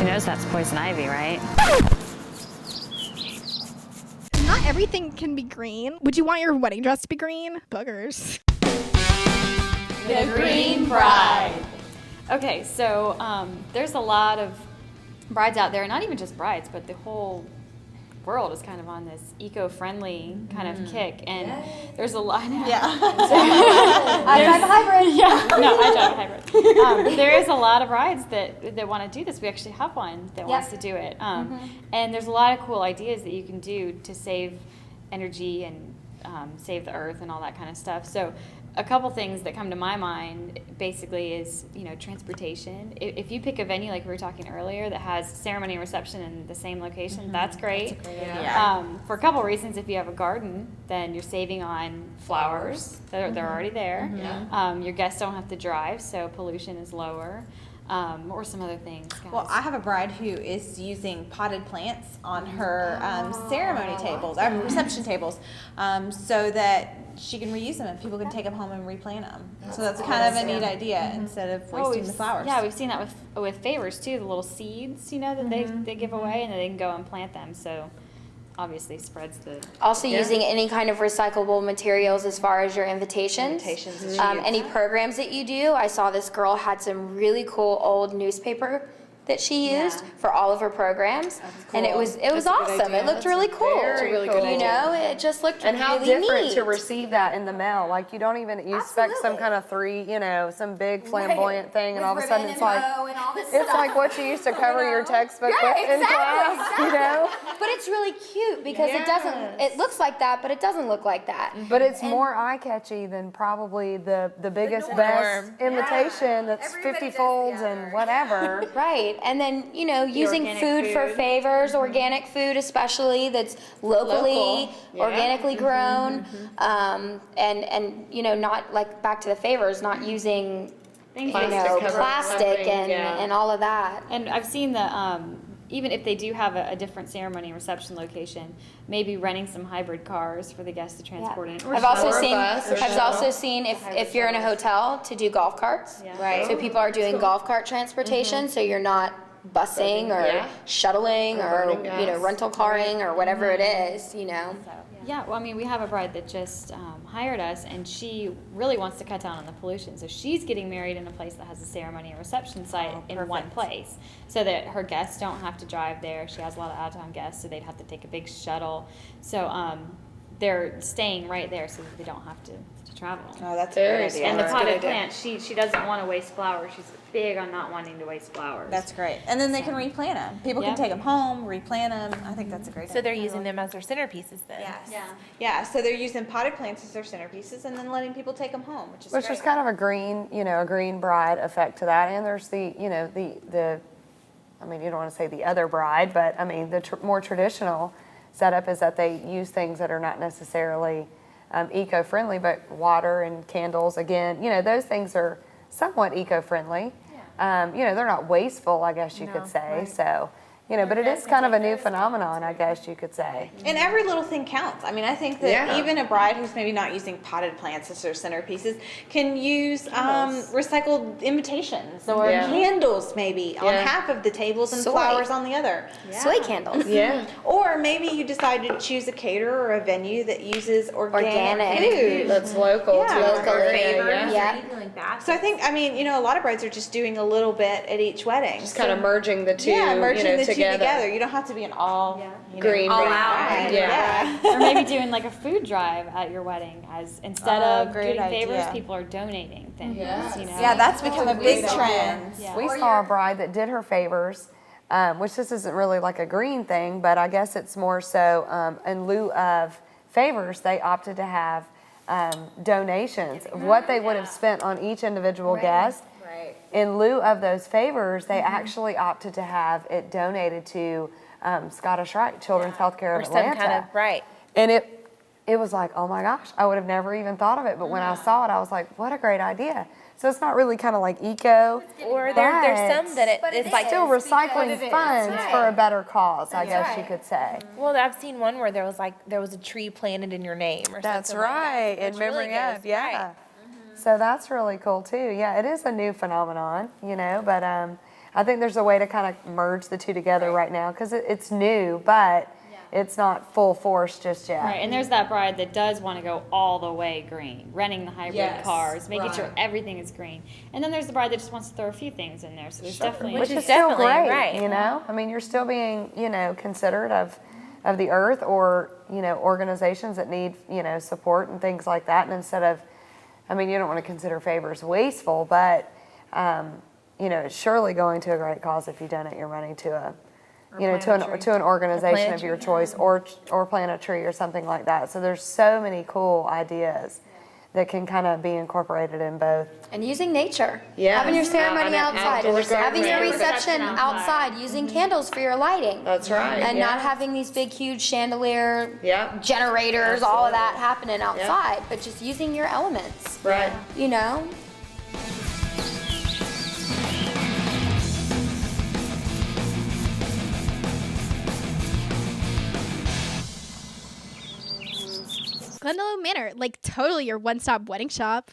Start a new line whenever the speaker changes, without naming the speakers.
She knows that's poison ivy, right?
Not everything can be green. Would you want your wedding dress to be green? Boogers.
The Green Bride.
Okay, so there's a lot of brides out there, not even just brides, but the whole world is kind of on this eco-friendly kind of kick, and there's a lot.
Yeah.
I drive a hybrid. Yeah, no, I drive a hybrid. There is a lot of brides that want to do this. We actually have one that wants to do it, and there's a lot of cool ideas that you can do to save energy and save the earth and all that kind of stuff. So a couple things that come to my mind basically is, transportation. If you pick a venue like we were talking earlier that has ceremony and reception in the same location, that's great.
That's a great idea.
For a couple reasons, if you have a garden, then you're saving on flowers. They're already there. Your guests don't have to drive, so pollution is lower. Or some other things, guys.
Well, I have a bride who is using potted plants on her ceremony tables, reception tables, so that she can reuse them and people can take them home and replant them. So that's kind of a neat idea instead of wasting the flowers.
Yeah, we've seen that with favors too, the little seeds, that they give away, and then they can go and plant them. So obviously spreads the...
Also using any kind of recyclable materials as far as your invitations. Any programs that you do. I saw this girl had some really cool old newspaper that she used for all of her programs, and it was awesome. It looked really cool. It just looked
and how
really
different
neat.
to receive that in the mail. Like, you don't even, you expect some kind of some big flamboyant thing, and all of a sudden it's like, like what you used to cover your textbook with in class,
But it's really cute because it looks like that, but it doesn't look like that.
But it's more eye-catchy than probably the biggest, best invitation that's 50 folds and whatever.
Right. And then, using food for favors, organic food especially, that's locally, organically grown, and not, like, back to the favors, not using, plastic and all of that.
And I've seen that even if they do have a different ceremony and reception location, maybe renting some hybrid cars for the guests to transport in.
I've also seen if you're in a hotel to do golf carts.
Right.
So people are doing golf cart transportation, so you're not busing or shuttling or rental carring or whatever it is,
Yeah, well, we have a bride that just hired us, and she really wants to cut down on the pollution. So she's getting married in a place that has a ceremony and reception site in one place, so that her guests don't have to drive there. She has a lot of out-of-town guests, so they'd have to take a big shuttle. So they're staying right there so that they don't have to travel.
Oh, that's a great idea.
And the potted plant, she doesn't want to waste flowers. She's big on not wanting to waste flowers.
That's great. And then they can replant them. People can take them home, replant them. I think that's a great idea.
So they're using them as their centerpieces then?
Yes. Yeah, so they're using potted plants as their centerpieces and then letting people take them home, which is
Which
great.
is kind of a green bride effect to that. And there's the you don't want to say the other bride, but the more traditional setup is that they use things that are not necessarily eco-friendly, but water and candles, again, those things are somewhat eco-friendly. They're not wasteful, I guess you could say. So, but it is kind of a new phenomenon, I guess you could say.
And every little thing counts. I think that even a bride who's maybe not using potted plants as their centerpieces can use recycled invitations or candles maybe on half of the tables and flowers on the other.
Soy candles.
Or maybe you decide to choose a caterer or a venue that uses organic food.
That's local too.
Anything like that.
So I think, a lot of brides are just doing a little bit at each wedding.
Just kind of merging the two,
merging the two
together.
You don't have to be an all
green
all
bride.
out.
Or maybe doing like a food drive at your wedding, as instead of
great
doing favors,
idea.
people are donating things.
Yeah, that's become a big trend.
Yeah.
We saw a bride that did her favors, which this isn't really like a green thing, but I guess it's more so in lieu of favors, they opted to have donations of what they would have spent on each individual guest. In lieu of those favors, they actually opted to have it donated to Scottish Rite, Children's Healthcare of Atlanta.
Some kind of,
And it was like, oh my gosh, I would have never even thought of it. But when I saw it, I was like, what a great idea. So it's not really kind of like eco.
Or there's some that it's like
still recycling funds for a better cause, I guess you could say.
Well, I've seen one where there was a tree planted in your name or
That's
something
right,
like that.
in memory
really
of,
goes, right.
So that's really cool too. Yeah, it is a new phenomenon, but I think there's a way to kind of merge the two together right now because it's new, but it's not full force just yet.
Right, and there's that bride that does want to go all the way green, renting the hybrid
Yes,
cars, making sure
right.
everything is green. And then there's the bride that just wants to throw a few things in there. So there's definitely
Which is
is
still
definitely
great,
right.
you know? I mean, you're still being, considerate of the earth or, organizations that need, support and things like that. And instead of, I mean, you don't want to consider favors wasteful, but, it's surely going to a great cause if you donate your money to a, to an organization of your choice or plant a tree or something like that. So there's so many cool ideas that can kind of be incorporated in both.
And using nature.
Yes.
Having your ceremony outside.
outdoor
Having your
ceremony.
reception outside. Using candles for your lighting.
That's right.
And
yeah.
not having these big, huge chandelier
Yep.
generators, all of that happening outside, but just using your elements.
Right.
You know?
Glendalough Manor, like totally your one-stop wedding shop.